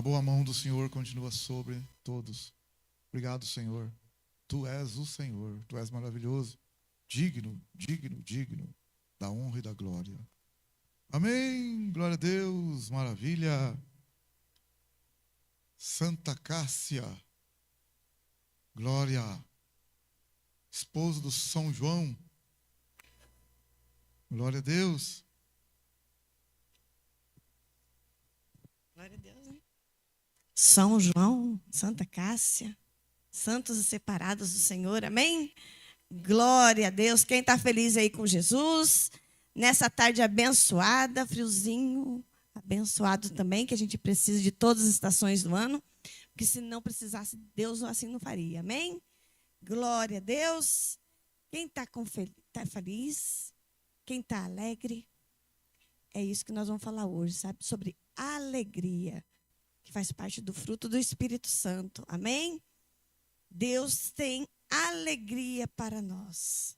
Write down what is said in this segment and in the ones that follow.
A boa mão do Senhor continua sobre todos. Obrigado, Senhor. Tu és o Senhor, Tu és maravilhoso, digno, digno, digno da honra e da glória. Amém, glória a Deus, maravilha. Santa Cássia, glória, esposo do São João, glória a Deus. Glória a Deus, né? São João, Santa Cássia, santos e separados do Senhor, amém? Glória a Deus. Quem está feliz aí com Jesus, nessa tarde abençoada, friozinho, abençoado também, que a gente precisa de todas as estações do ano, porque se não precisasse, Deus assim não faria, amém? Glória a Deus. Quem está feliz, quem está alegre, é isso que nós vamos falar hoje, sabe? Sobre alegria, que faz parte do fruto do Espírito Santo. Amém? Deus tem alegria para nós.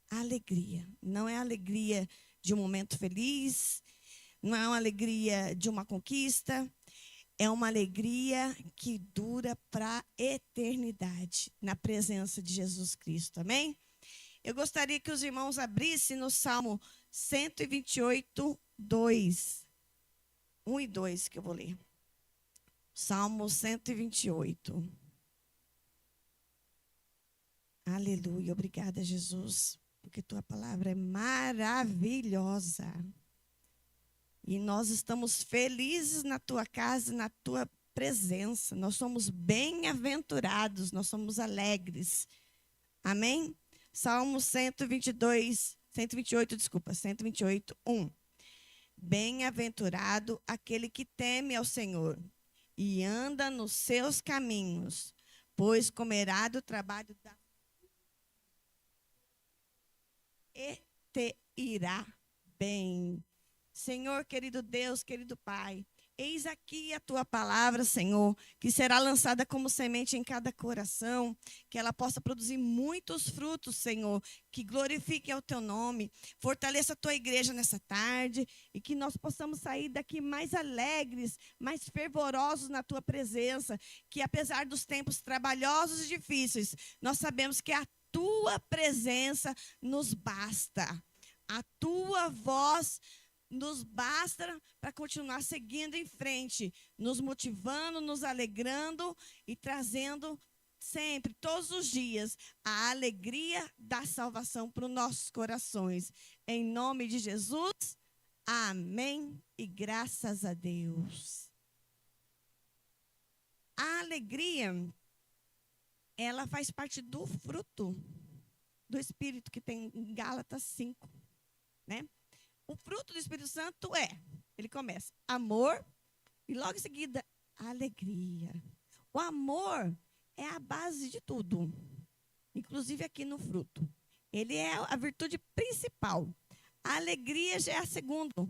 Alegria. Não é alegria de um momento feliz, não é uma alegria de uma conquista, é uma alegria que dura para a eternidade, na presença de Jesus Cristo. Amém? Eu gostaria que os irmãos abrissem no Salmo 128, 2. 1 e 2 que eu vou ler. Salmo 128. Aleluia. Obrigada, Jesus, porque tua palavra é maravilhosa. E nós estamos felizes na tua casa, na tua presença. Nós somos bem-aventurados, nós somos alegres. Amém? Salmo 128, 1. Bem-aventurado aquele que teme ao Senhor e anda nos seus caminhos, pois comerá do trabalho da e te irá bem. Senhor, querido Deus, querido Pai, eis aqui a tua palavra, Senhor, que será lançada como semente em cada coração, que ela possa produzir muitos frutos, Senhor, que glorifiquem ao teu nome, fortaleça a tua igreja nessa tarde e que nós possamos sair daqui mais alegres, mais fervorosos na tua presença, que apesar dos tempos trabalhosos e difíceis, nós sabemos que a tua presença nos basta, a tua voz nos basta para continuar seguindo em frente, nos motivando, nos alegrando e trazendo sempre, todos os dias, a alegria da salvação para os nossos corações. Em nome de Jesus, amém e graças a Deus. A alegria, ela faz parte do fruto do Espírito que tem em Gálatas 5, né? O fruto do Espírito Santo ele começa amor e logo em seguida alegria. O amor é a base de tudo, inclusive aqui no fruto. Ele é a virtude principal. A alegria já é a segunda.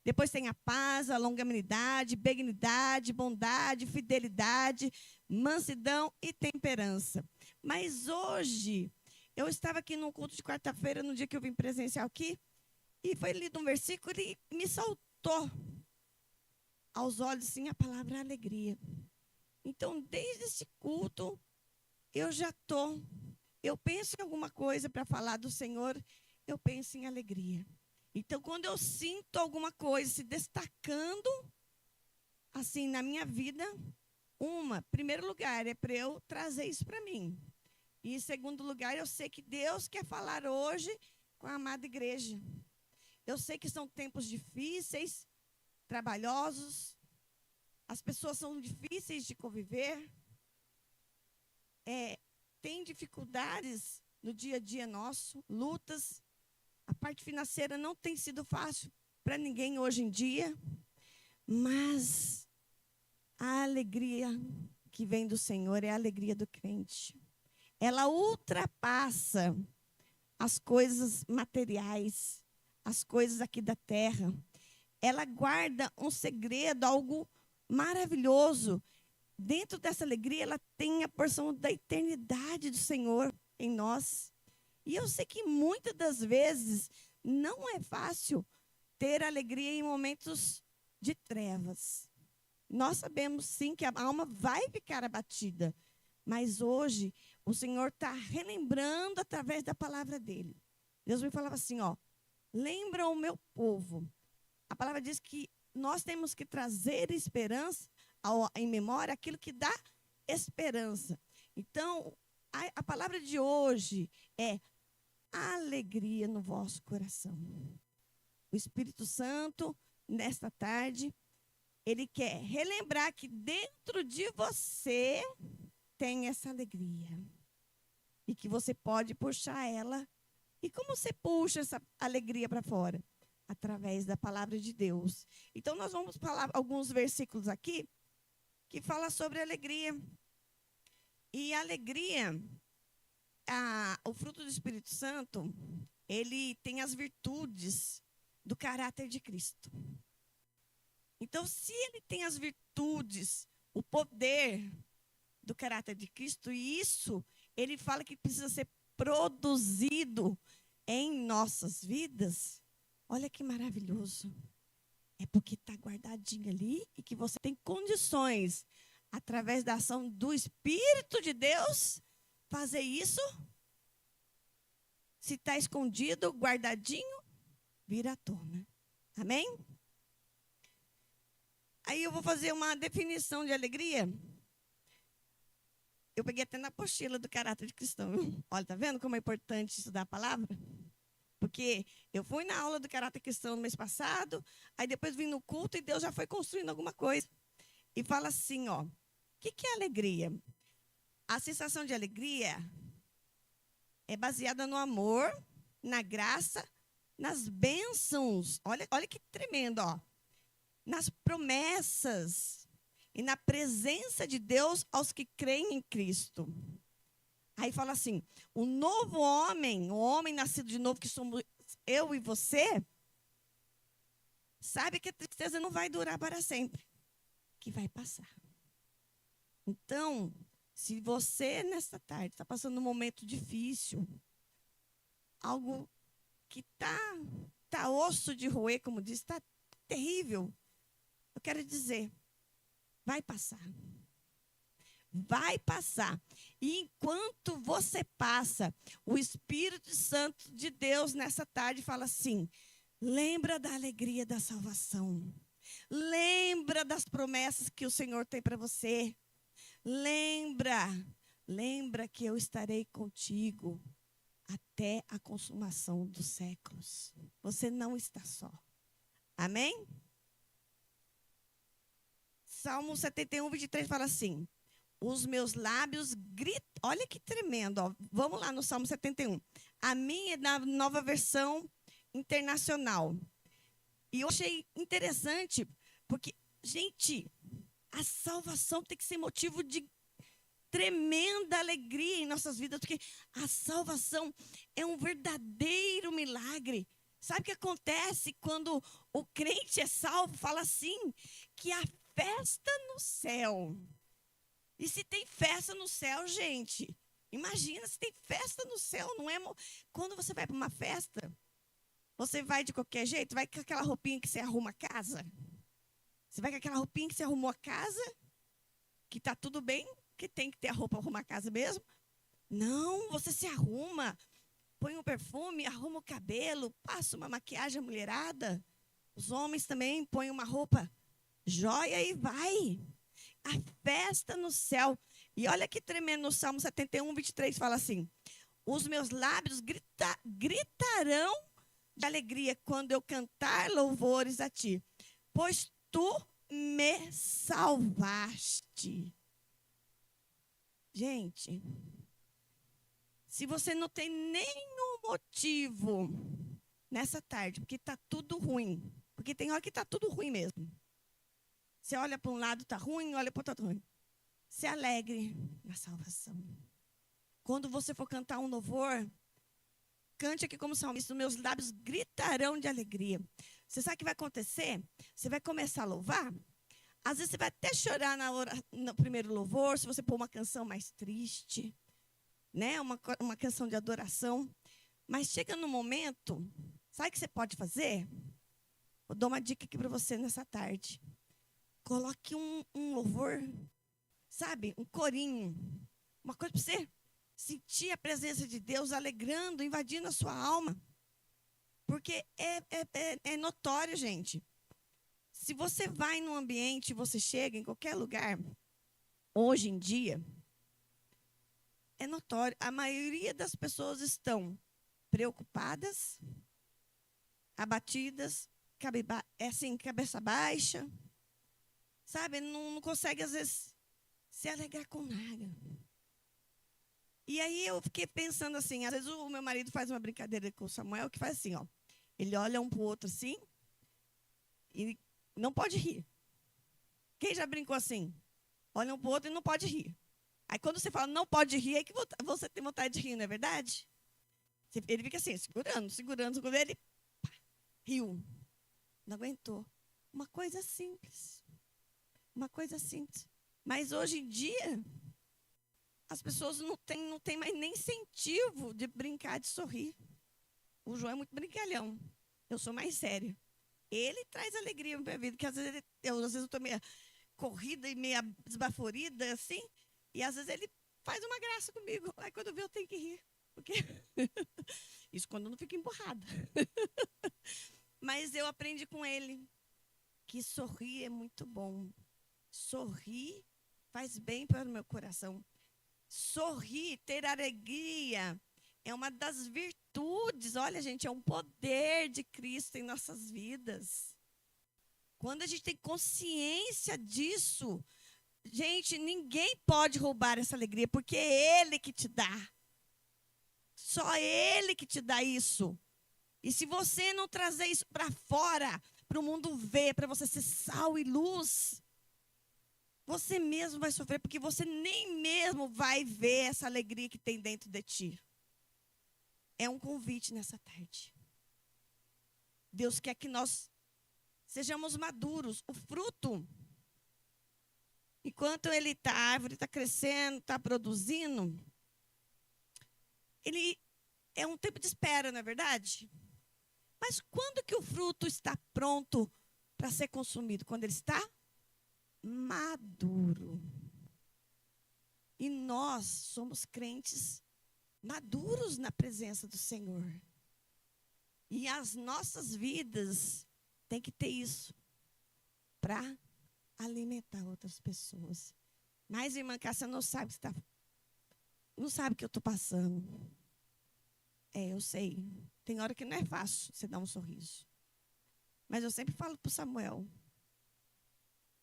Depois tem a paz, a longanimidade, benignidade, bondade, fidelidade, mansidão e temperança. Mas hoje, eu estava aqui no culto de quarta-feira, no dia que eu vim presencial aqui, e foi lido um versículo e me saltou aos olhos, sim, a palavra alegria. Então, desde esse culto, eu penso em alguma coisa para falar do Senhor, eu penso em alegria. Então, quando eu sinto alguma coisa se destacando, assim, na minha vida, primeiro lugar, é para eu trazer isso para mim. E, em segundo lugar, eu sei que Deus quer falar hoje com a amada igreja. Eu sei que são tempos difíceis, trabalhosos, as pessoas são difíceis de conviver, tem dificuldades no dia a dia nosso, lutas. A parte financeira não tem sido fácil para ninguém hoje em dia, mas a alegria que vem do Senhor é a alegria do crente. Ela ultrapassa as coisas materiais, as coisas aqui da terra. Ela guarda um segredo, algo maravilhoso. Dentro dessa alegria, ela tem a porção da eternidade do Senhor em nós. E eu sei que muitas das vezes não é fácil ter alegria em momentos de trevas. Nós sabemos sim que a alma vai ficar abatida, mas hoje o Senhor está relembrando através da palavra dele. Deus me falava assim, ó, lembra o meu povo. A palavra diz que nós temos que trazer esperança em memória aquilo que dá esperança. Então, a palavra de hoje é alegria no vosso coração. O Espírito Santo, nesta tarde, ele quer relembrar que dentro de você tem essa alegria. E que você pode puxar ela. E como você puxa essa alegria para fora? Através da palavra de Deus. Então, nós vamos falar alguns versículos aqui que falam sobre alegria. E a alegria, o fruto do Espírito Santo, ele tem as virtudes do caráter de Cristo. Então, se ele tem as virtudes, o poder do caráter de Cristo, e isso ele fala que precisa ser produzido em nossas vidas, olha que maravilhoso. É porque está guardadinho ali e que você tem condições, através da ação do Espírito de Deus, fazer isso. Se está escondido, guardadinho, vira à tona. Amém? Aí eu vou fazer uma definição de alegria. Eu peguei até na apostila do caráter de cristão. Olha, tá vendo como é importante estudar a palavra? Porque eu fui na aula do caráter cristão no mês passado, aí depois vim no culto e Deus já foi construindo alguma coisa. E fala assim, ó, o que é alegria? A sensação de alegria é baseada no amor, na graça, nas bênçãos. Olha que tremendo, ó. Nas promessas e na presença de Deus aos que creem em Cristo. Aí fala assim, o novo homem, o homem nascido de novo, que somos eu e você, sabe que a tristeza não vai durar para sempre, que vai passar. Então, se você nesta tarde está passando um momento difícil, algo que tá osso de roer, como diz, está terrível, eu quero dizer, vai passar. Vai passar. E enquanto você passa, o Espírito Santo de Deus nessa tarde fala assim, lembra da alegria da salvação. Lembra das promessas que o Senhor tem para você. Lembra que eu estarei contigo até a consumação dos séculos. Você não está só. Amém? Salmo 71, 23 fala assim, os meus lábios gritam. Olha que tremendo, ó. Vamos lá no Salmo 71. A minha é na nova versão internacional. E eu achei interessante, porque, gente, a salvação tem que ser motivo de tremenda alegria em nossas vidas, porque a salvação é um verdadeiro milagre. Sabe o que acontece quando o crente é salvo? Fala assim, que a festa no céu. E se tem festa no céu, gente, imagina se tem festa no céu, não é? Quando você vai para uma festa, você vai de qualquer jeito, vai com aquela roupinha que você arruma a casa. Você vai com aquela roupinha que você arrumou a casa, que está tudo bem, que tem que ter a roupa para arrumar a casa mesmo. Não, você se arruma, põe um perfume, arruma o cabelo, passa uma maquiagem mulherada. Os homens também põem uma roupa joia e vai. A festa no céu. E olha que tremendo, no Salmo 71, 23 fala assim, os meus lábios gritarão de alegria quando eu cantar louvores a ti, pois tu me salvaste. Gente, se você não tem nenhum motivo nessa tarde, porque está tudo ruim, porque tem hora que está tudo ruim mesmo. Você olha para um lado, está ruim, olha para o outro, está ruim. Se alegre na salvação. Quando você for cantar um louvor, cante aqui como salmista, meus lábios gritarão de alegria. Você sabe o que vai acontecer? Você vai começar a louvar. Às vezes você vai até chorar no primeiro louvor, se você pôr uma canção mais triste, né? Uma canção de adoração. Mas chega no momento, sabe o que você pode fazer? Eu dou uma dica aqui para você nessa tarde. coloque um louvor, sabe? Um corinho. Uma coisa para você sentir a presença de Deus alegrando, invadindo a sua alma. Porque é notório, gente. Se você vai num ambiente, você chega em qualquer lugar, hoje em dia, é notório. A maioria das pessoas estão preocupadas, abatidas, cabeça baixa, sabe? Não consegue, às vezes, se alegrar com nada. E aí eu fiquei pensando assim, às vezes o meu marido faz uma brincadeira com o Samuel, que faz assim, ó. Ele olha um para o outro assim, e não pode rir. Quem já brincou assim? Olha um para o outro e não pode rir. Aí quando você fala não pode rir, é que você tem vontade de rir, não é verdade? Ele fica assim, segurando, ele pá, riu. Não aguentou. Uma coisa simples. Uma coisa simples. Mas hoje em dia, as pessoas não têm mais nem incentivo de brincar, de sorrir. O João é muito brincalhão. Eu sou mais séria. Ele traz alegria na minha vida, que às vezes eu estou meio corrida e meio desbaforida, assim, e às vezes ele faz uma graça comigo. Aí quando eu vejo, eu tenho que rir. Porque isso quando eu não fico emburrada. Mas eu aprendi com ele que sorrir é muito bom. Sorrir faz bem para o meu coração. Sorrir, ter alegria, é uma das virtudes. Olha, gente, é um poder de Cristo em nossas vidas. Quando a gente tem consciência disso, gente, ninguém pode roubar essa alegria, porque é Ele que te dá. Só Ele que te dá isso. E se você não trazer isso para fora, para o mundo ver, para você ser sal e luz, você mesmo vai sofrer, porque você nem mesmo vai ver essa alegria que tem dentro de ti. É um convite nessa tarde. Deus quer que nós sejamos maduros. O fruto, enquanto a árvore está crescendo, está produzindo, ele é um tempo de espera, não é verdade? Mas quando que o fruto está pronto para ser consumido? Quando ele está maduro. E nós somos crentes maduros na presença do Senhor. E as nossas vidas têm que ter isso para alimentar outras pessoas. Mas, irmã Cássia, não sabe não sabe o que eu estou passando. Eu sei. Tem hora que não é fácil você dar um sorriso. Mas eu sempre falo para o Samuel,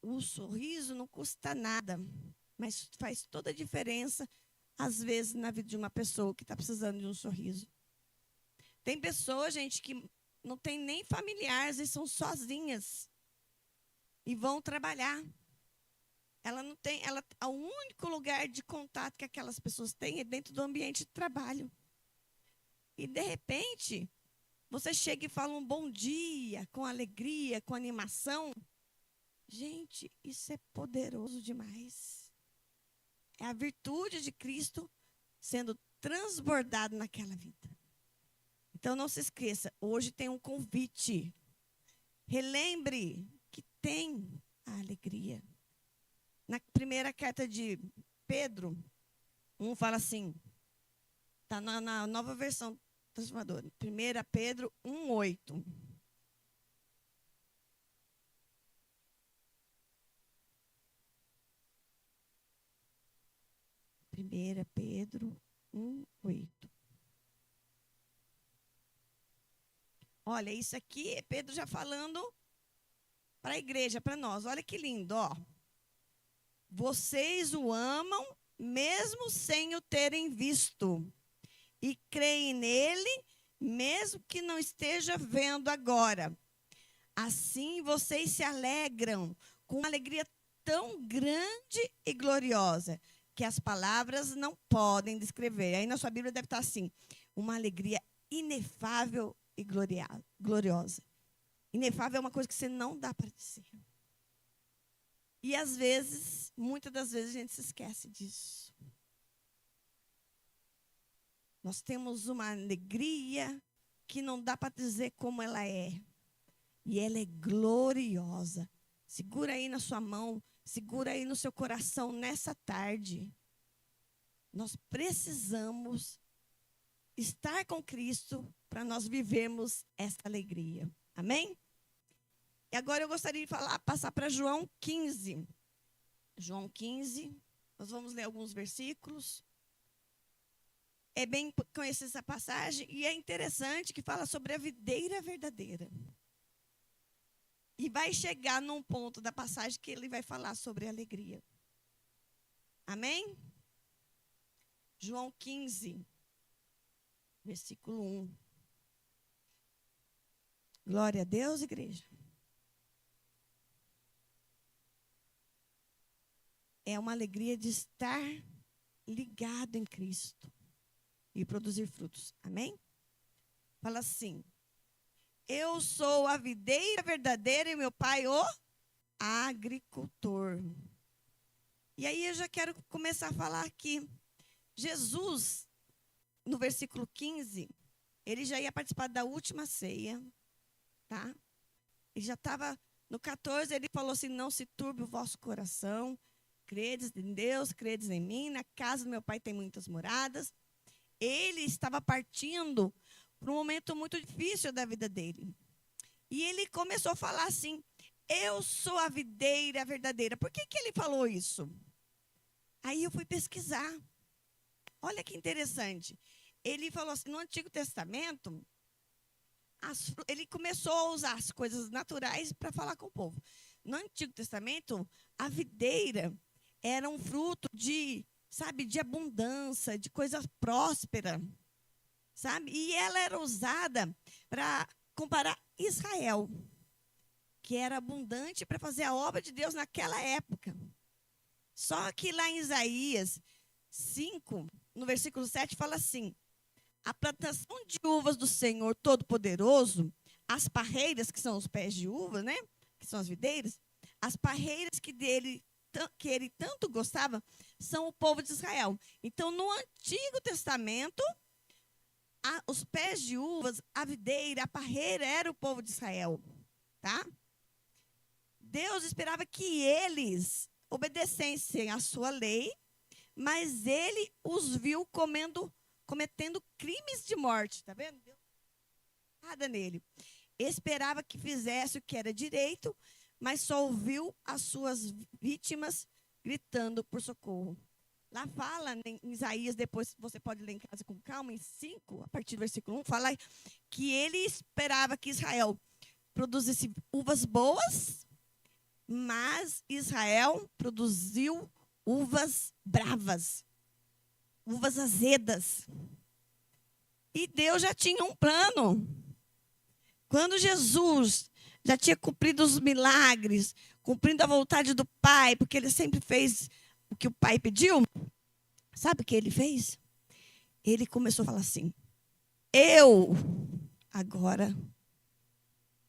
o sorriso não custa nada, mas faz toda a diferença, às vezes, na vida de uma pessoa que está precisando de um sorriso. Tem pessoas, gente, que não tem nem familiares e são sozinhas e vão trabalhar. O único lugar de contato que aquelas pessoas têm é dentro do ambiente de trabalho. E, de repente, você chega e fala um bom dia, com alegria, com animação. Gente, isso é poderoso demais. É a virtude de Cristo sendo transbordado naquela vida. Então, não se esqueça, hoje tem um convite. Relembre que tem a alegria. Na primeira carta de Pedro, 1 fala assim, está na nova versão transformadora. 1 Pedro 1:8. Primeira Pedro 1:8. Olha, isso aqui é Pedro já falando para a igreja, para nós. Olha que lindo, ó. Vocês o amam mesmo sem o terem visto. E creem nele, mesmo que não esteja vendo agora. Assim vocês se alegram com uma alegria tão grande e gloriosa, que as palavras não podem descrever. Aí na sua Bíblia deve estar assim, uma alegria inefável e gloriosa. Inefável é uma coisa que você não dá para dizer. E às vezes, muitas das vezes, a gente se esquece disso. Nós temos uma alegria que não dá para dizer como ela é. E ela é gloriosa. Segura aí na sua mão, segura aí no seu coração nessa tarde. Nós precisamos estar com Cristo para nós vivermos essa alegria. Amém? E agora eu gostaria de passar para João 15. João 15, nós vamos ler alguns versículos. É bem conhecida essa passagem e é interessante que fala sobre a videira verdadeira. E vai chegar num ponto da passagem que ele vai falar sobre a alegria. Amém? João 15, versículo 1. Glória a Deus, igreja. É uma alegria de estar ligado em Cristo e produzir frutos. Amém? Fala assim: eu sou a videira verdadeira e meu pai o agricultor. E aí eu já quero começar a falar aqui. Jesus, no versículo 15, ele já ia participar da última ceia, tá? Ele já estava no 14, ele falou assim: não se turbe o vosso coração, credes em Deus, credes em mim, na casa do meu pai tem muitas moradas. Ele estava partindo para um momento muito difícil da vida dele. E ele começou a falar assim: eu sou a videira verdadeira. Por que ele falou isso? Aí eu fui pesquisar. Olha que interessante. Ele falou assim, no Antigo Testamento, ele começou a usar as coisas naturais para falar com o povo. No Antigo Testamento, a videira era um fruto de, sabe, de abundância, de coisa próspera, sabe? E ela era usada para comparar Israel, que era abundante para fazer a obra de Deus naquela época. Só que lá em Isaías 5, no versículo 7, fala assim: a plantação de uvas do Senhor Todo-Poderoso, as parreiras, que são os pés de uva, né? Que são as videiras, as parreiras que ele tanto gostava, são o povo de Israel. Então, no Antigo Testamento, os pés de uvas, a videira, a parreira, era o povo de Israel. Tá? Deus esperava que eles obedecessem à sua lei, mas ele os viu cometendo crimes de morte. Tá vendo? Deus nada nele. Esperava que fizesse o que era direito, mas só ouviu as suas vítimas gritando por socorro. Lá fala, em Isaías, depois você pode ler em casa com calma, em 5, a partir do versículo 1, fala que ele esperava que Israel produzisse uvas boas, mas Israel produziu uvas bravas, uvas azedas. E Deus já tinha um plano. Quando Jesus já tinha cumprido os milagres, cumprindo a vontade do Pai, porque ele sempre fez o que o Pai pediu, sabe o que ele fez? Ele começou a falar assim: eu agora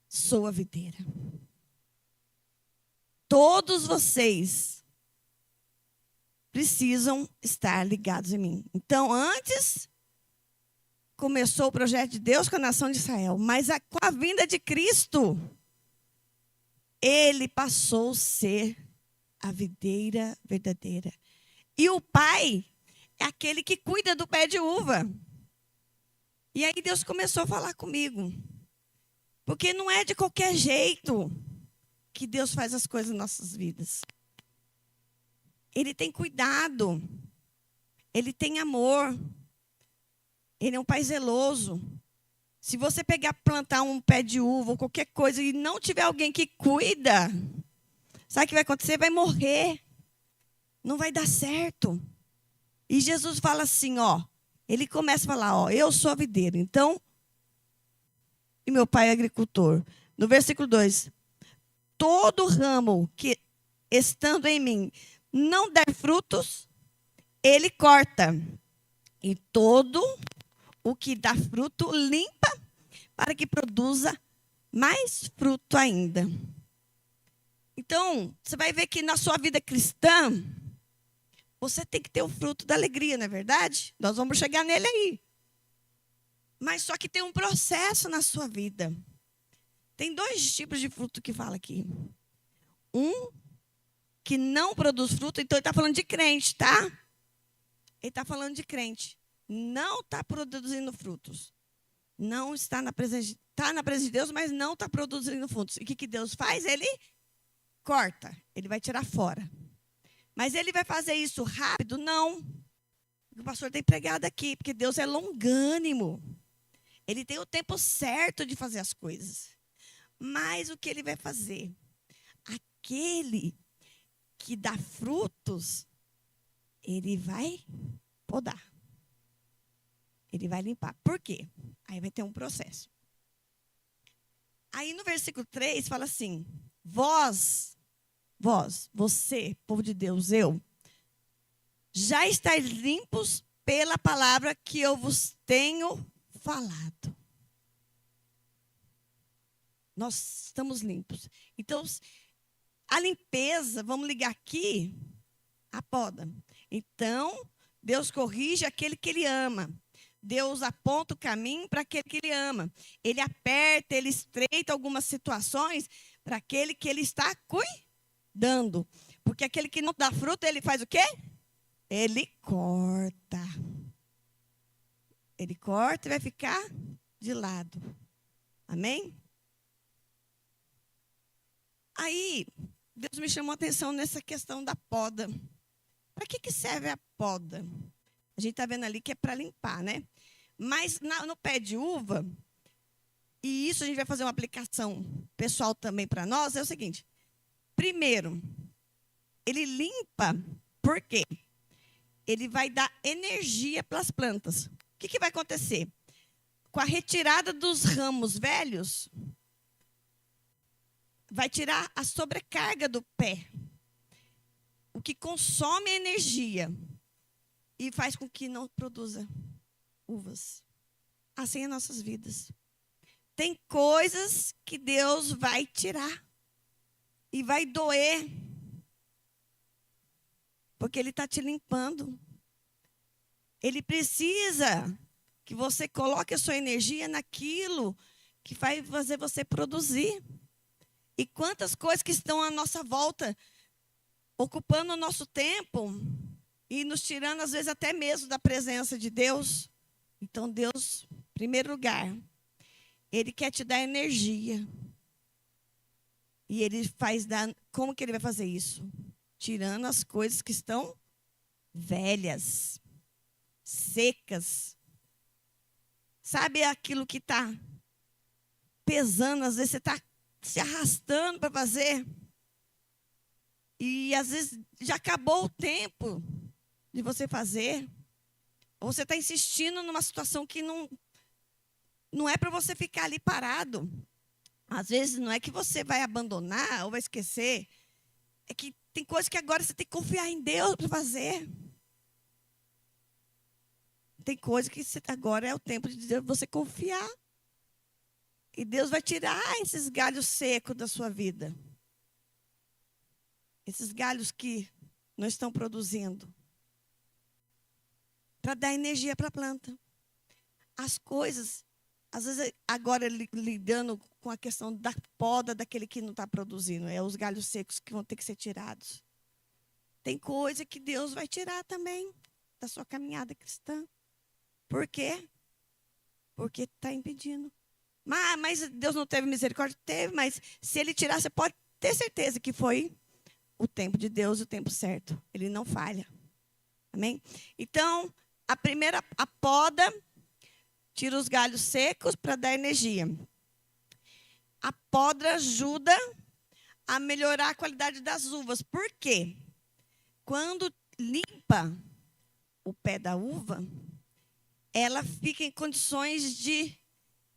sou a videira. Todos vocês precisam estar ligados em mim. Então, antes começou o projeto de Deus com a nação de Israel, mas com a vinda de Cristo, ele passou a ser a videira verdadeira. E o Pai é aquele que cuida do pé de uva. E aí Deus começou a falar comigo. Porque não é de qualquer jeito que Deus faz as coisas nas nossas vidas. Ele tem cuidado. Ele tem amor. Ele é um pai zeloso. Se você plantar um pé de uva ou qualquer coisa e não tiver alguém que cuida, sabe o que vai acontecer? Vai morrer. Não vai dar certo. E Jesus fala assim, ó. Ele começa a falar, ó, eu sou a videira. Então, e meu pai é agricultor. No versículo 2. Todo ramo que, estando em mim, não der frutos, ele corta. E todo o que dá fruto, limpa, para que produza mais fruto ainda. Então, você vai ver que na sua vida cristã, você tem que ter o fruto da alegria, não é verdade? Nós vamos chegar nele aí. Mas só que tem um processo na sua vida. Tem 2 tipos de fruto que fala aqui. um que não produz fruto, então ele está falando de crente, tá? Ele está falando de crente. Não está produzindo frutos. Não está na presença, está na presença de Deus, mas não está produzindo frutos. E o que Deus faz? Ele corta, ele vai tirar fora. Mas ele vai fazer isso rápido? Não. O pastor tem pregado aqui, porque Deus é longânimo. Ele tem o tempo certo de fazer as coisas. Mas o que ele vai fazer? Aquele que dá frutos, ele vai podar. Ele vai limpar. Por quê? Aí vai ter um processo. Aí no versículo 3 fala assim: vós, você, povo de Deus, eu, já estáis limpos pela palavra que eu vos tenho falado. Nós estamos limpos. Então, a limpeza, vamos ligar aqui, a poda. Então, Deus corrige aquele que Ele ama. Deus aponta o caminho para aquele que Ele ama. Ele aperta, Ele estreita algumas situações para aquele que Ele está cuidando. Porque aquele que não dá fruto, Ele faz o quê? Ele corta. Ele corta e vai ficar de lado. Amém? Aí, Deus me chamou a atenção nessa questão da poda. Para que serve a poda? A gente está vendo ali que é para limpar, né? Mas no pé de uva, e isso a gente vai fazer uma aplicação pessoal também para nós, é o seguinte. Primeiro, ele limpa, por quê? Ele vai dar energia para as plantas. O que vai acontecer? Com a retirada dos ramos velhos, vai tirar a sobrecarga do pé, o que consome energia e faz com que não produza uvas. Assim é nossas vidas. Tem coisas que Deus vai tirar e vai doer, porque Ele está te limpando. Ele precisa que você coloque a sua energia naquilo que vai fazer você produzir. E quantas coisas que estão à nossa volta, ocupando o nosso tempo e nos tirando, às vezes, até mesmo da presença de Deus. Então, Deus, em primeiro lugar, Ele quer te dar energia. E Ele faz dar... Como que Ele vai fazer isso? Tirando as coisas que estão velhas, secas. Sabe aquilo que está pesando? Às vezes você está se arrastando para fazer. E às vezes já acabou o tempo de você fazer. Ou você está insistindo numa situação que não é para você ficar ali parado. Às vezes não é que você vai abandonar ou vai esquecer. É que tem coisas que agora você tem que confiar em Deus para fazer. Tem coisas que agora é o tempo de Deus você confiar. E Deus vai tirar esses galhos secos da sua vida. Esses galhos que não estão produzindo. Para dar energia para a planta. As coisas, às vezes, agora lidando com a questão da poda daquele que não está produzindo. É os galhos secos que vão ter que ser tirados. Tem coisa que Deus vai tirar também da sua caminhada cristã. Por quê? Porque está impedindo. Mas Deus não teve misericórdia? Teve, mas se Ele tirar, você pode ter certeza que foi o tempo de Deus e o tempo certo. Ele não falha. Amém? Então, a poda, tira os galhos secos para dar energia. A poda ajuda a melhorar a qualidade das uvas. Por quê? Quando limpa o pé da uva, ela fica em condições de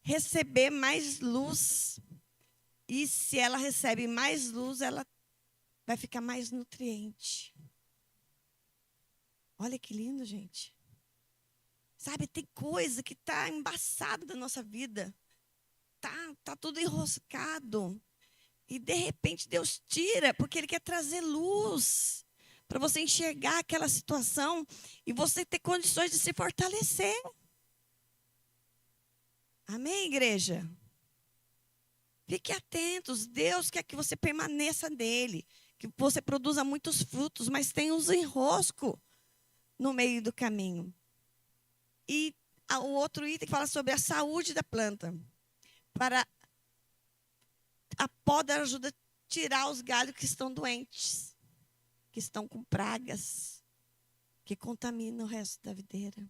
receber mais luz. E se ela recebe mais luz, ela vai ficar mais nutriente. Olha que lindo, gente. Sabe, tem coisa que está embaçada da nossa vida. Tá tudo enroscado. E, de repente, Deus tira, porque Ele quer trazer luz para você enxergar aquela situação e você ter condições de se fortalecer. Amém, igreja? Fique atentos. Deus quer que você permaneça nele, que você produza muitos frutos, mas tem os enroscos no meio do caminho. E o outro item que fala sobre a saúde da planta. Para a poda ajuda a tirar os galhos que estão doentes, que estão com pragas, que contaminam o resto da videira.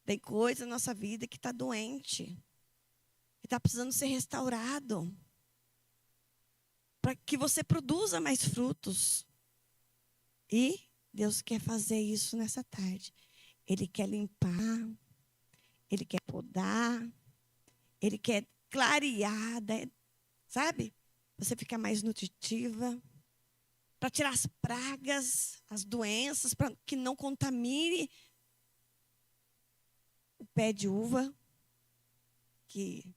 Tem coisa na nossa vida que está doente, que está precisando ser restaurado, para que você produza mais frutos. E Deus quer fazer isso nessa tarde. Ele quer limpar, Ele quer podar, Ele quer clarear, sabe? Você ficar mais nutritiva, para tirar as pragas, as doenças, para que não contamine o pé de uva, que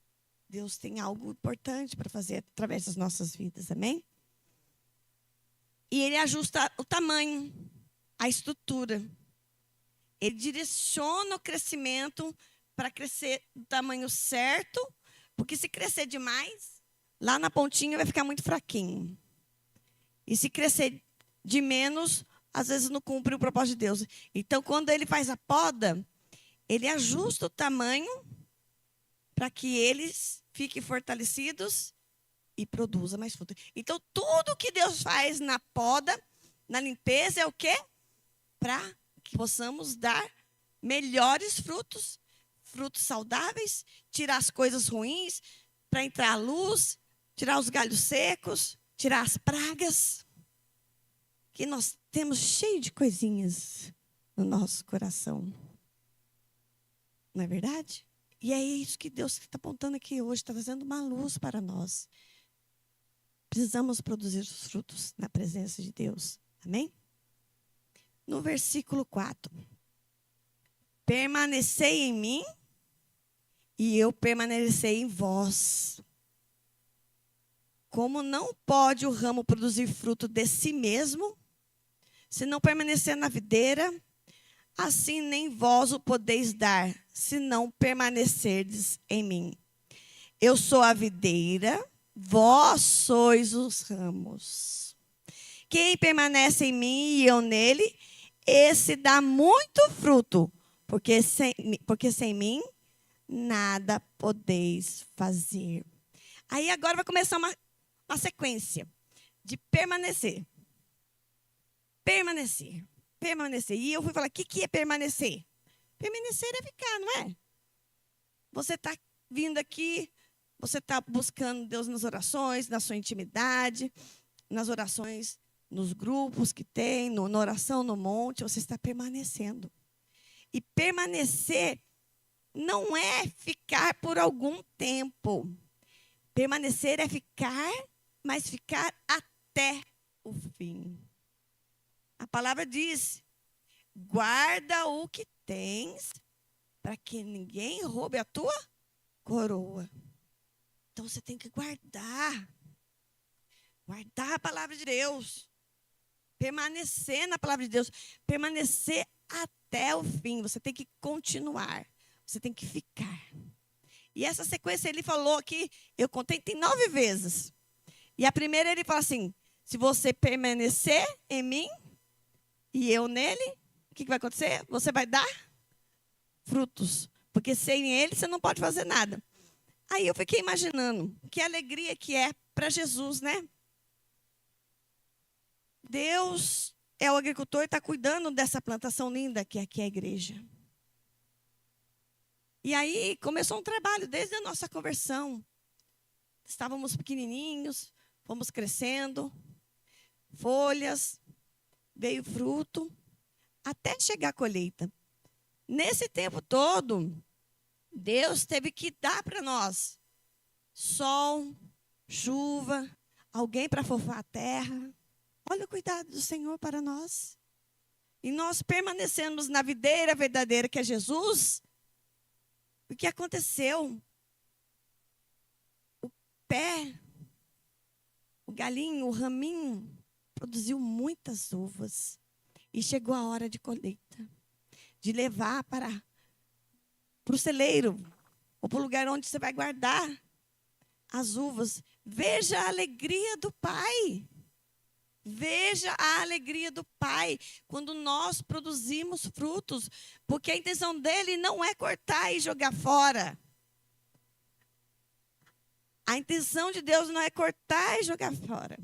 Deus tem algo importante para fazer através das nossas vidas, amém? E Ele ajusta o tamanho, a estrutura. Ele direciona o crescimento para crescer do tamanho certo, porque se crescer demais, lá na pontinha vai ficar muito fraquinho. E se crescer de menos, às vezes não cumpre o propósito de Deus. Então, quando Ele faz a poda, Ele ajusta o tamanho para que eles fiquem fortalecidos e produzam mais fruto. Então, tudo que Deus faz na poda, na limpeza, é o quê? Para que possamos dar melhores frutos, frutos saudáveis, tirar as coisas ruins, para entrar a luz, tirar os galhos secos, tirar as pragas, que nós temos cheio de coisinhas no nosso coração. Não é verdade? E é isso que Deus está apontando aqui hoje, está trazendo uma luz para nós. Precisamos produzir os frutos na presença de Deus. Amém? No versículo 4. Permanecei em mim e eu permanecerei em vós. Como não pode o ramo produzir fruto de si mesmo, se não permanecer na videira, assim nem vós o podeis dar, se não permanecerdes em mim. Eu sou a videira, vós sois os ramos. Quem permanece em mim e eu nele, esse dá muito fruto, porque sem mim nada podeis fazer. Aí agora vai começar uma sequência de permanecer. Permanecer. Permanecer. E eu fui falar, o que é permanecer? Permanecer é ficar, não é? Você está vindo aqui, você está buscando Deus nas orações, na sua intimidade, nas orações, nos grupos que tem, na oração no monte, você está permanecendo. E permanecer não é ficar por algum tempo. Permanecer é ficar, mas ficar até o fim. A palavra diz, guarda o que tens, para que ninguém roube a tua coroa. Então, você tem que guardar. Guardar a palavra de Deus. Permanecer na palavra de Deus. Permanecer até o fim. Você tem que continuar. Você tem que ficar. E essa sequência ele falou aqui, eu contei, tem 9 vezes. E a primeira ele fala assim, se você permanecer em mim e eu nele, o que vai acontecer? Você vai dar frutos. Porque sem ele você não pode fazer nada. Aí eu fiquei imaginando que alegria que é para Jesus, né? Deus é o agricultor e está cuidando dessa plantação linda que aqui é a igreja. E aí começou um trabalho desde a nossa conversão. Estávamos pequenininhos, fomos crescendo, folhas, veio fruto, até chegar a colheita. Nesse tempo todo, Deus teve que dar para nós sol, chuva, alguém para fofar a terra. Olha o cuidado do Senhor para nós. E nós permanecemos na videira verdadeira que é Jesus. O que aconteceu? O pé, o galinho, o raminho, produziu muitas uvas. E chegou a hora de colheita. De levar para o celeiro, ou para o lugar onde você vai guardar. as uvas. Veja a alegria do Pai. Veja a alegria do Pai quando nós produzimos frutos, porque a intenção dele não é cortar e jogar fora. A intenção de Deus não é cortar e jogar fora.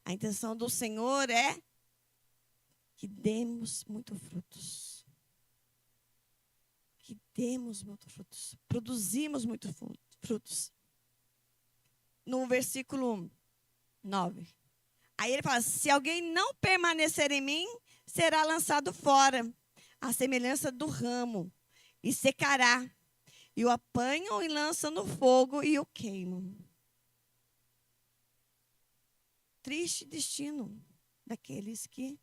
A intenção do Senhor é que demos muitos frutos. Que demos muitos frutos. Produzimos muitos frutos. No versículo 9. Aí ele fala, se alguém não permanecer em mim, será lançado fora, à semelhança do ramo, e secará. E o apanham e lançam no fogo e o queimam. Triste destino daqueles que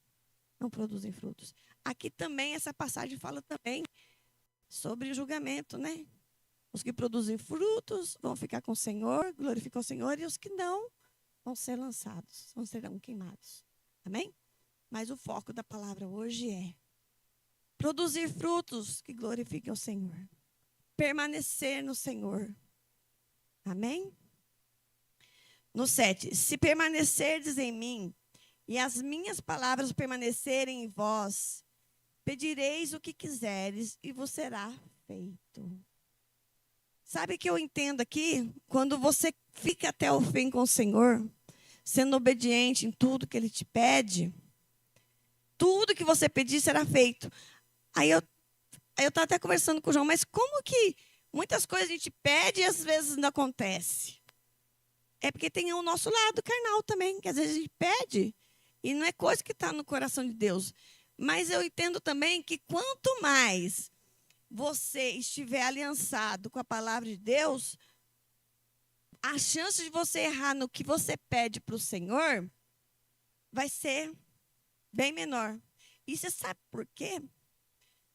não produzem frutos. Aqui também, essa passagem fala também sobre o julgamento, né? Os que produzem frutos vão ficar com o Senhor, glorificam o Senhor, e os que não vão ser lançados, serão queimados. Amém? Mas o foco da palavra hoje é produzir frutos que glorifiquem o Senhor. Permanecer no Senhor. Amém? No 7. Se permanecerdes em mim e as minhas palavras permanecerem em vós, pedireis o que quiseres e vos será feito. Sabe o que eu entendo aqui? Quando você fica até o fim com o Senhor, sendo obediente em tudo que Ele te pede, tudo que você pedir será feito. Aí eu estava até conversando com o João, mas como que muitas coisas a gente pede e às vezes não acontece? É porque tem o nosso lado carnal também, que às vezes a gente pede e não é coisa que está no coração de Deus. Mas eu entendo também que quanto mais você estiver aliançado com a palavra de Deus, a chance de você errar no que você pede para o Senhor vai ser bem menor. E você sabe por quê?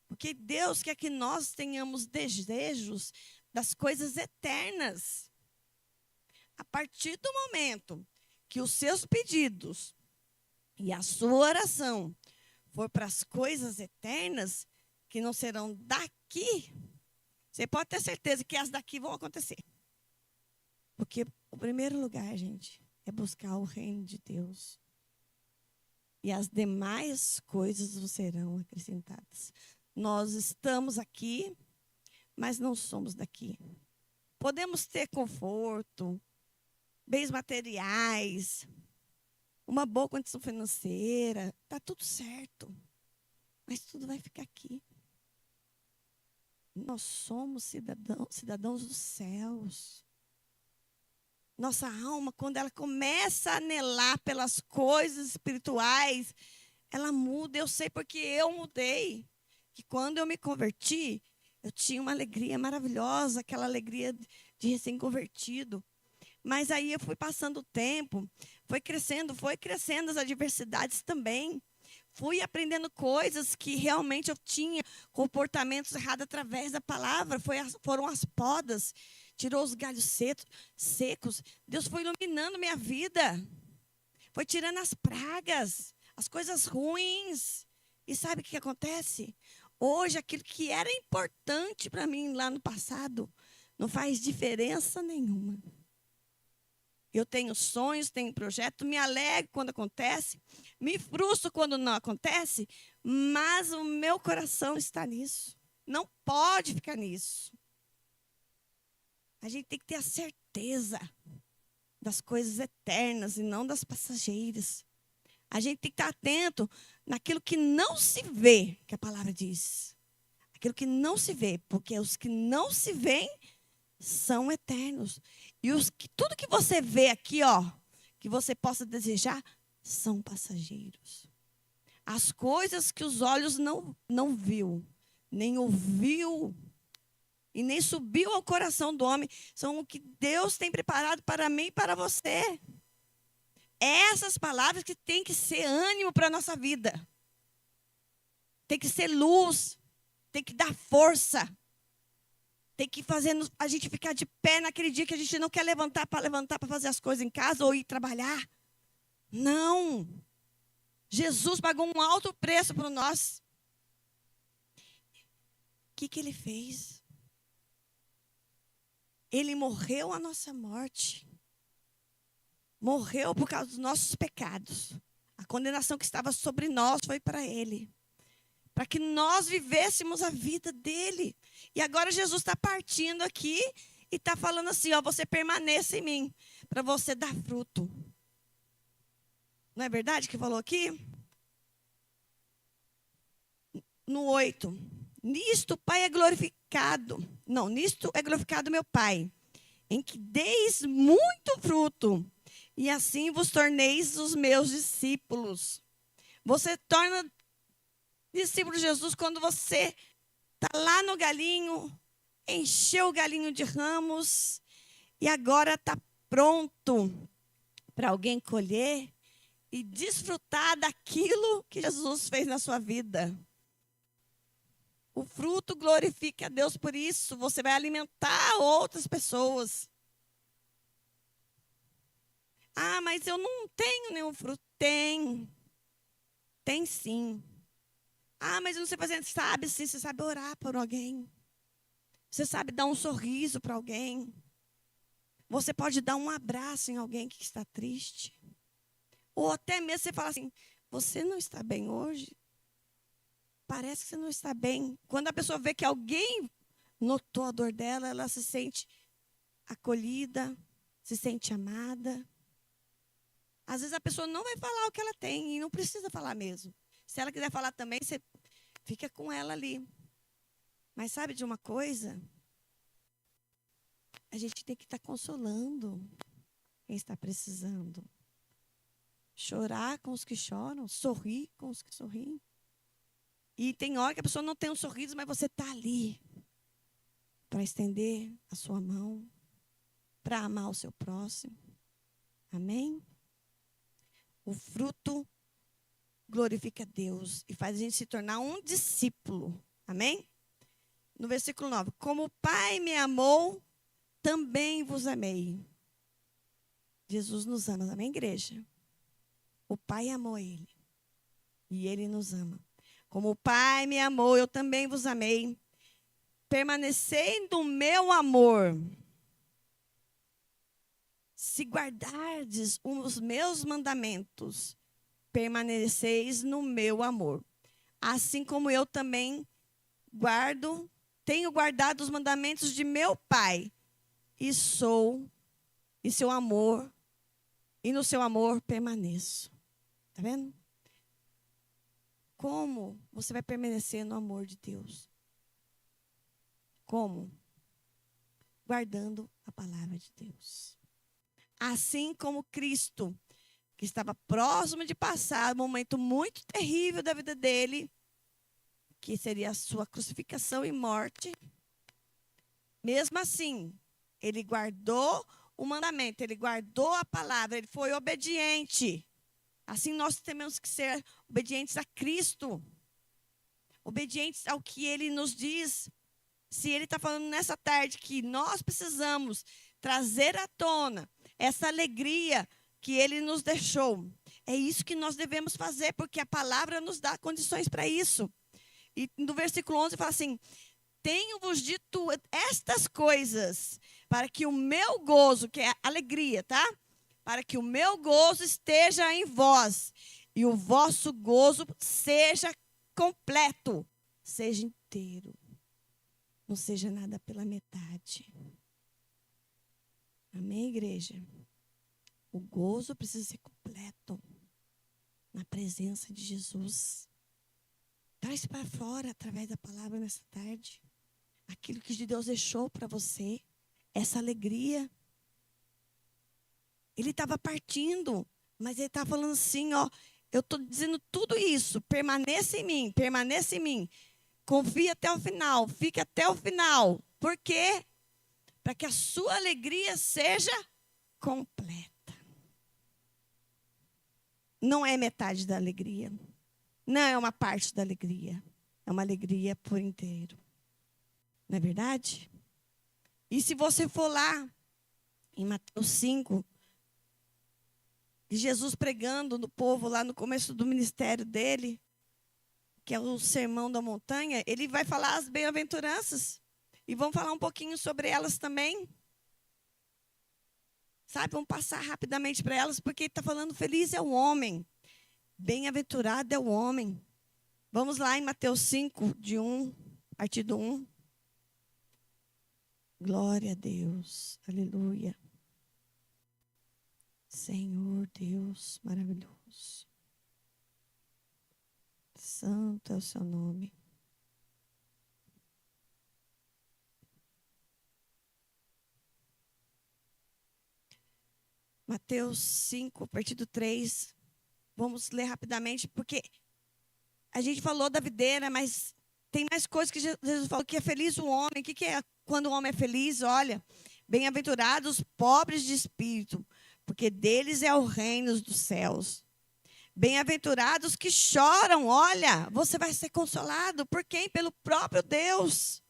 Porque Deus quer que nós tenhamos desejos das coisas eternas. A partir do momento que os seus pedidos e a sua oração for para as coisas eternas, que não serão daqui, você pode ter certeza que as daqui vão acontecer. Porque o primeiro lugar, gente, é buscar o reino de Deus. E as demais coisas vos serão acrescentadas. Nós estamos aqui, mas não somos daqui. Podemos ter conforto, bens materiais, uma boa condição financeira, está tudo certo. Mas tudo vai ficar aqui. Nós somos cidadãos dos céus. Nossa alma, quando ela começa a anelar pelas coisas espirituais, ela muda. Eu sei porque eu mudei. Que quando eu me converti, eu tinha uma alegria maravilhosa, aquela alegria de recém-convertido. Mas aí eu fui passando o tempo, foi crescendo as adversidades também. Fui aprendendo coisas que realmente eu tinha comportamentos errados através da palavra. Foram as podas, tirou os galhos secos. Deus foi iluminando minha vida. Foi tirando as pragas, as coisas ruins. E sabe o que acontece? Hoje, aquilo que era importante para mim lá no passado, não faz diferença nenhuma. Eu tenho sonhos, tenho projeto, me alegro quando acontece, me frustro quando não acontece, mas o meu coração está nisso. Não pode ficar nisso. A gente tem que ter a certeza das coisas eternas e não das passageiras. A gente tem que estar atento naquilo que não se vê, que a palavra diz. Aquilo que não se vê, porque os que não se veem são eternos. E tudo que você vê aqui, que você possa desejar, são passageiros. As coisas que os olhos não viu, nem ouviu, e nem subiu ao coração do homem, são o que Deus tem preparado para mim e para você. Essas palavras que tem que ser ânimo para a nossa vida. Tem que ser luz, tem que dar força. Tem que fazer a gente ficar de pé naquele dia que a gente não quer levantar para fazer as coisas em casa ou ir trabalhar. Não. Jesus pagou um alto preço por nós. O que ele fez? Ele morreu a nossa morte. Morreu por causa dos nossos pecados. A condenação que estava sobre nós foi para ele. Para que nós vivêssemos a vida dele. E agora Jesus está partindo aqui e está falando assim, ó, você permaneça em mim, para você dar fruto. Não é verdade que falou aqui? No 8. Nisto o Pai é glorificado. Não, nisto é glorificado meu Pai, em que deis muito fruto, e assim vos torneis os meus discípulos. Você torna discípulo de Jesus quando você está lá no galinho, encheu o galinho de ramos, e agora está pronto para alguém colher e desfrutar daquilo que Jesus fez na sua vida. O fruto glorifica a Deus por isso. Você vai alimentar outras pessoas. Ah, mas eu não tenho nenhum fruto. Tem. Tem sim. Ah, mas eu não sei fazer. Sabe sim, você sabe orar por alguém. Você sabe dar um sorriso para alguém. Você pode dar um abraço em alguém que está triste. Ou até mesmo você fala assim, você não está bem hoje? Parece que você não está bem. Quando a pessoa vê que alguém notou a dor dela, ela se sente acolhida, se sente amada. Às vezes a pessoa não vai falar o que ela tem e não precisa falar mesmo. Se ela quiser falar também, você fica com ela ali. Mas sabe de uma coisa? A gente tem que estar consolando quem está precisando. Chorar com os que choram, sorrir com os que sorriem. E tem hora que a pessoa não tem um sorriso, mas você está ali para estender a sua mão, para amar o seu próximo. Amém? O fruto glorifica a Deus e faz a gente se tornar um discípulo. Amém? No versículo 9. Como o Pai me amou, também vos amei. Jesus nos ama. Amém, igreja? O Pai amou ele. E ele nos ama. Como o Pai me amou, eu também vos amei. Permanecei no meu amor. Se guardardes os meus mandamentos, permaneceis no meu amor. Assim como eu também tenho guardado os mandamentos de meu Pai, e no seu amor permaneço. Está vendo? Como você vai permanecer no amor de Deus? Como? Guardando a palavra de Deus. Assim como Cristo, que estava próximo de passar um momento muito terrível da vida dele, que seria a sua crucificação e morte, mesmo assim, ele guardou o mandamento, ele guardou a palavra, ele foi obediente. Assim nós temos que ser obedientes a Cristo, obedientes ao que ele nos diz. Se ele está falando nessa tarde que nós precisamos trazer à tona essa alegria que ele nos deixou, é isso que nós devemos fazer, porque a palavra nos dá condições para isso. E no versículo 11 fala assim, tenho-vos dito estas coisas, para que o meu gozo, que é alegria, tá? Para que o meu gozo esteja em vós, e o vosso gozo seja completo, seja inteiro. Não seja nada pela metade. Amém, igreja? O gozo precisa ser completo na presença de Jesus. Traz para fora, através da palavra nessa tarde, aquilo que Deus deixou para você, essa alegria. Ele estava partindo, mas ele estava falando assim, ó, eu estou dizendo tudo isso, permaneça em mim, permaneça em mim. Confie até o final, fique até o final. Por quê? Para que a sua alegria seja completa. Não é metade da alegria. Não é uma parte da alegria. É uma alegria por inteiro. Não é verdade? E se você for lá, em Mateus 5, Jesus pregando no povo lá no começo do ministério dele, que é o Sermão da Montanha, ele vai falar as bem-aventuranças. E vamos falar um pouquinho sobre elas também. Sabe, vamos passar rapidamente para elas, porque está falando feliz é o homem. Bem-aventurado é o homem. Vamos lá em Mateus 5, a partir do 1. Glória a Deus. Aleluia. Senhor Deus maravilhoso. Santo é o seu nome. Mateus 5, a partir do 3. Vamos ler rapidamente, porque a gente falou da videira, mas tem mais coisas que Jesus falou, que é feliz o homem. O que é quando o homem é feliz? Olha, bem-aventurados os pobres de espírito, porque deles é o reino dos céus. Bem-aventurados que choram, olha, você vai ser consolado. Por quem? Pelo próprio Deus.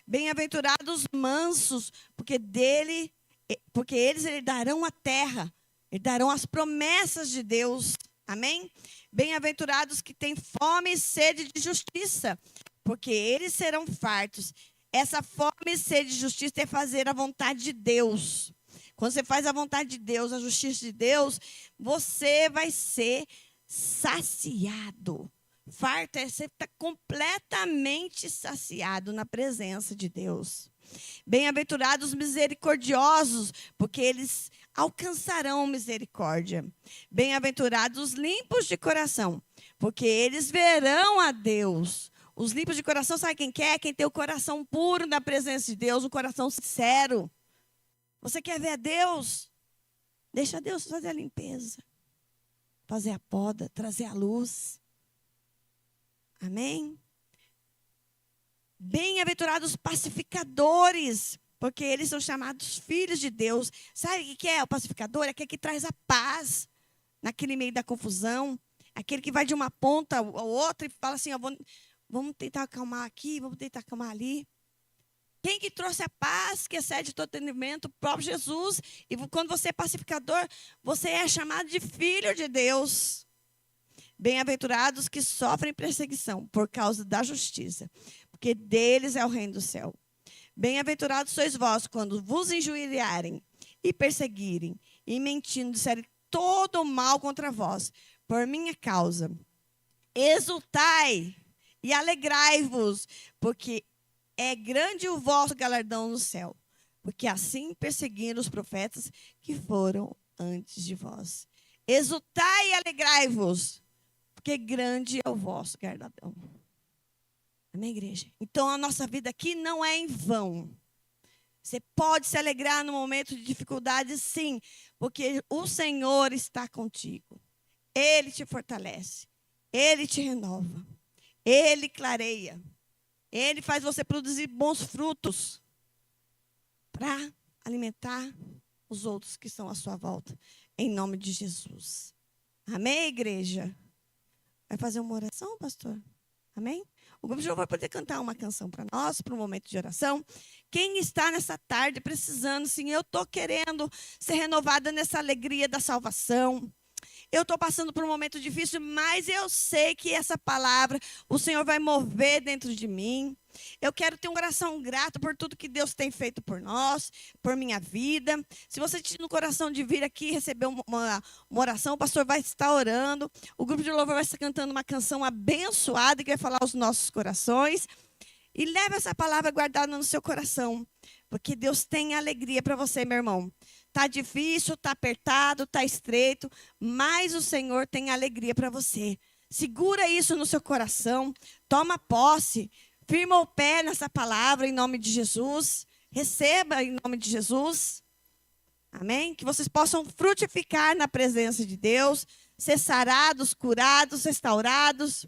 Bem-aventurados mansos, porque eles herdarão a terra, herdarão as promessas de Deus. Amém? Bem-aventurados que têm fome e sede de justiça, porque eles serão fartos. Essa fome e sede de justiça é fazer a vontade de Deus. Quando você faz a vontade de Deus, a justiça de Deus, você vai ser saciado. Farto é você estar completamente saciado na presença de Deus. Bem-aventurados misericordiosos, porque eles alcançarão misericórdia. Bem-aventurados limpos de coração, porque eles verão a Deus. Os limpos de coração, sabe quem quer? Quem tem o coração puro na presença de Deus, um coração sincero. Você quer ver a Deus? Deixa Deus fazer a limpeza, fazer a poda, trazer a luz. Amém? Bem-aventurados pacificadores, porque eles são chamados filhos de Deus. Sabe o que é o pacificador? É aquele que traz a paz naquele meio da confusão. Aquele que vai de uma ponta ao outra e fala assim, vamos tentar acalmar aqui, vamos tentar acalmar ali. Quem que trouxe a paz que excede todo entendimento? O próprio Jesus. E quando você é pacificador, você é chamado de filho de Deus. Bem-aventurados que sofrem perseguição por causa da justiça, porque deles é o reino do céu. Bem-aventurados sois vós quando vos injuriarem e perseguirem e mentindo disserem todo o mal contra vós, por minha causa. Exultai e alegrai-vos, porque é grande o vosso galardão no céu, porque assim perseguiram os profetas que foram antes de vós. Exultai e alegrai-vos, porque grande é o vosso galardão. Amém, igreja? Então, a nossa vida aqui não é em vão. Você pode se alegrar no momento de dificuldade, sim, porque o Senhor está contigo. Ele te fortalece. Ele te renova. Ele clareia. Ele faz você produzir bons frutos para alimentar os outros que estão à sua volta. Em nome de Jesus. Amém, igreja? Vai fazer uma oração, pastor? Amém? O grupo de louvor vai poder cantar uma canção para nós, para um momento de oração. Quem está nessa tarde precisando, sim, eu estou querendo ser renovada nessa alegria da salvação. Eu estou passando por um momento difícil, mas eu sei que essa palavra o Senhor vai mover dentro de mim. Eu quero ter um coração grato por tudo que Deus tem feito por nós, por minha vida. Se você tinha no coração de vir aqui receber uma oração, o pastor vai estar orando. O grupo de louvor vai estar cantando uma canção abençoada que vai falar aos nossos corações. E leve essa palavra guardada no seu coração, porque Deus tem alegria para você, meu irmão. Está difícil, está apertado, está estreito, mas o Senhor tem alegria para você. Segura isso no seu coração, toma posse, firma o pé nessa palavra em nome de Jesus. Receba em nome de Jesus. Amém? Que vocês possam frutificar na presença de Deus, ser sarados, curados, restaurados.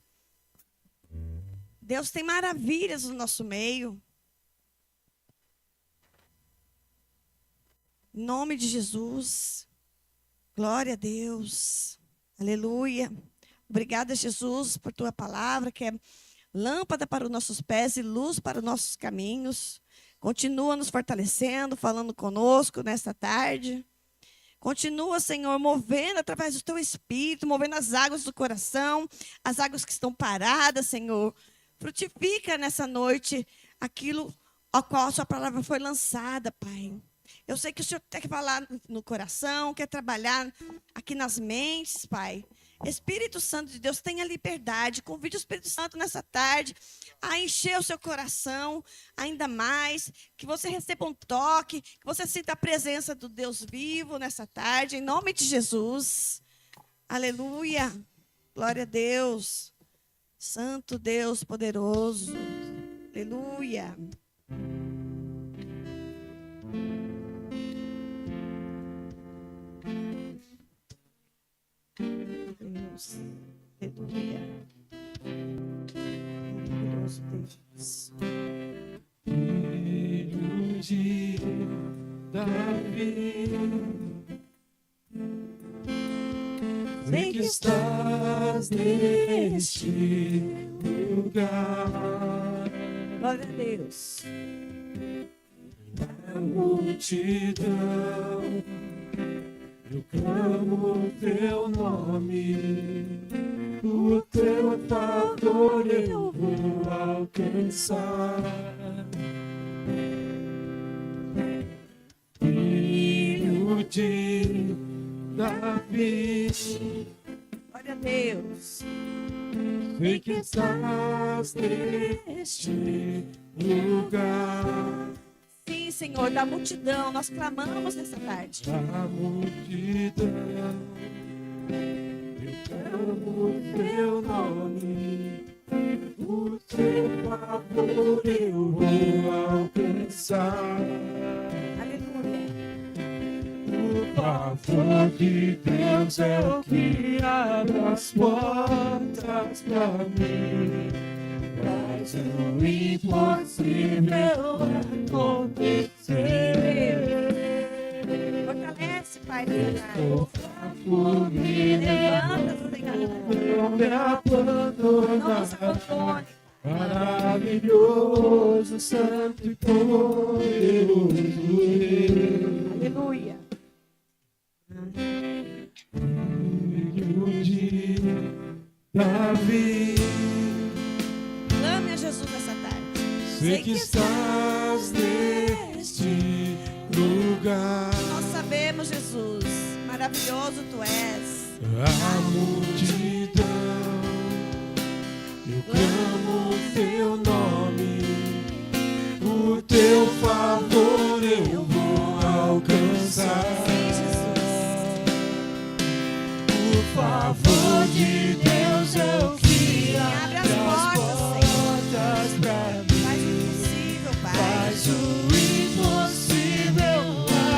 Deus tem maravilhas no nosso meio. Em nome de Jesus. Glória a Deus. Aleluia. Obrigada, Jesus, por tua palavra, que é lâmpada para os nossos pés e luz para os nossos caminhos. Continua nos fortalecendo, falando conosco nesta tarde. Continua, Senhor, movendo através do teu Espírito, movendo as águas do coração, as águas que estão paradas, Senhor. Frutifica nessa noite aquilo ao qual a sua palavra foi lançada, Pai. Eu sei que o Senhor quer falar no coração, quer trabalhar aqui nas mentes, Pai. Espírito Santo de Deus, tenha liberdade. Convide o Espírito Santo nessa tarde a encher o seu coração ainda mais. Que você receba um toque, que você sinta a presença do Deus vivo nessa tarde, em nome de Jesus. Aleluia. Glória a Deus. Santo Deus poderoso. Aleluia. Deus. Aleluia. Maravilhoso Deus. Filho de Davi, sei que estás neste lugar. Glória a Deus. A multidão, eu clamo teu nome, o teu favor eu vou alcançar. Filho de Davi, Glória a Deus. sei que estás neste lugar. Sim, Senhor, da multidão, nós clamamos nessa tarde. A multidão, eu clamo teu nome, o teu favor eu vou alcançar. Aleluia. O favor de Deus é o que abre as portas pra mim, faz o impossível acontecer. Fortalece, Pai, nessa tarde. Estou fraco, me Levanta, Senhor. não me Não nos abandonará. abandone. Maravilhoso, santo e poderoso Deus. Aleluia. Filho de Davi, Clame a Jesus nessa tarde. sei que estás neste lugar. Nós sabemos, Jesus, maravilhoso Tu és. A multidão, eu clamo teu nome, o teu favor eu vou alcançar. Sim, Jesus. O favor de Deus é o que Abre abre as portas, Senhor. pra mim, Faz o impossível, Pai. faz o impossível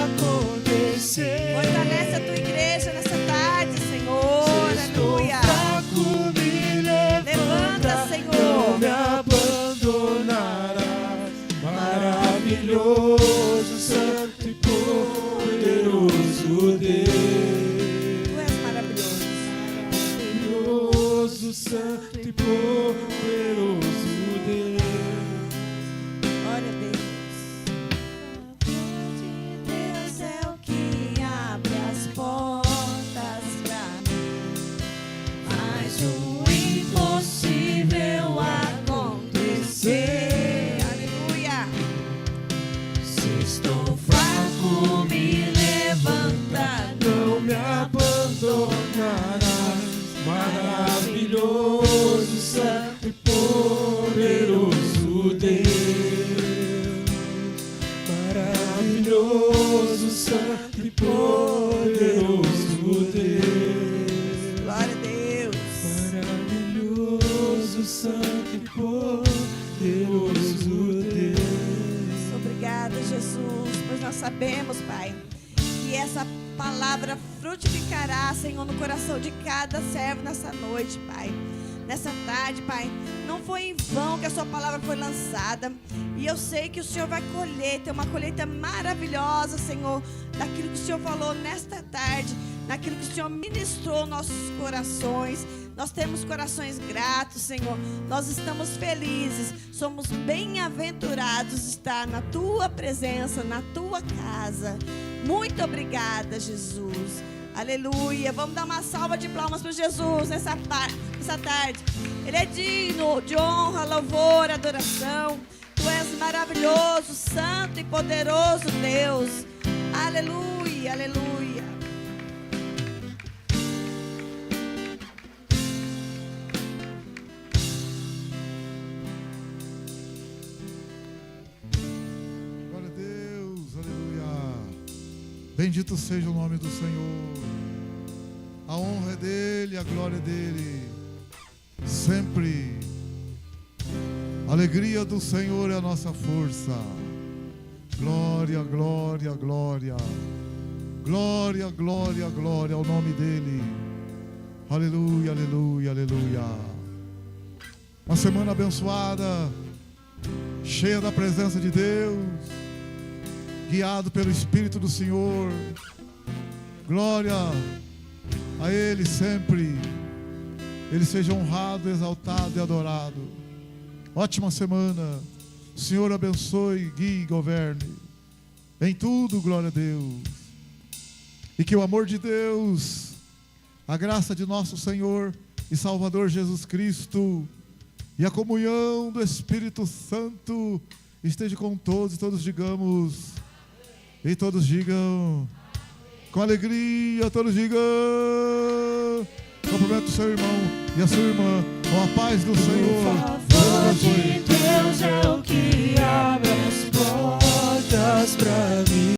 acontecer. Fortalece a Tua igreja nessa tarde, Senhor. Estou Aleluia. fraco, me Levanta, levanta, Senhor. não me abandonarás. Maravilhoso, santo e poderoso Deus. Tu és maravilhoso. Maravilhoso, santo e poderoso Deus. Glória a Deus. Deus é o que abre as portas pra mim. Faz o impossível acontecer. Aleluia. Se estou fraco, me levanta, não me abandonarás. Maravilhoso, santo e poderoso Deus. Maravilhoso, santo e poderoso Deus. Glória a Deus. Maravilhoso, santo e poderoso Deus. Obrigada, Jesus, pois nós sabemos, Pai, que essa palavra frutificará, Senhor, no coração de cada servo nessa noite, Pai. Nessa tarde, Pai, não foi em vão que a sua palavra foi lançada. E eu sei que o Senhor vai colher, ter uma colheita maravilhosa, Senhor, daquilo que o Senhor falou nesta tarde, naquilo que o Senhor ministrou aos nossos corações. Nós temos corações gratos, Senhor. Nós estamos felizes, somos bem-aventurados de estar na Tua presença, na Tua casa. Muito obrigada, Jesus. Aleluia. Vamos dar uma salva de palmas para Jesus nessa tarde. Ele é digno de honra, louvor, adoração. Tu és maravilhoso, santo e poderoso Deus. aleluia, aleluia. Glória a Deus, aleluia. Bendito seja o nome do Senhor. A honra é dele, a glória é dele. Sempre. A alegria do Senhor é a nossa força. Glória, glória, glória. Glória, glória, glória ao nome dele. Aleluia, aleluia, aleluia. Uma semana abençoada, cheia da presença de Deus, guiado pelo Espírito do Senhor. Glória a Ele sempre. Ele seja honrado, exaltado e adorado. Ótima semana. O Senhor abençoe, guie e governe em tudo, glória a Deus. E que o amor de Deus, a graça de nosso Senhor e Salvador Jesus Cristo e a comunhão do Espírito Santo esteja com todos, e todos digamos, e todos digam, com alegria, todos digam, cumprimento o seu irmão e a sua irmã, com a paz do Senhor.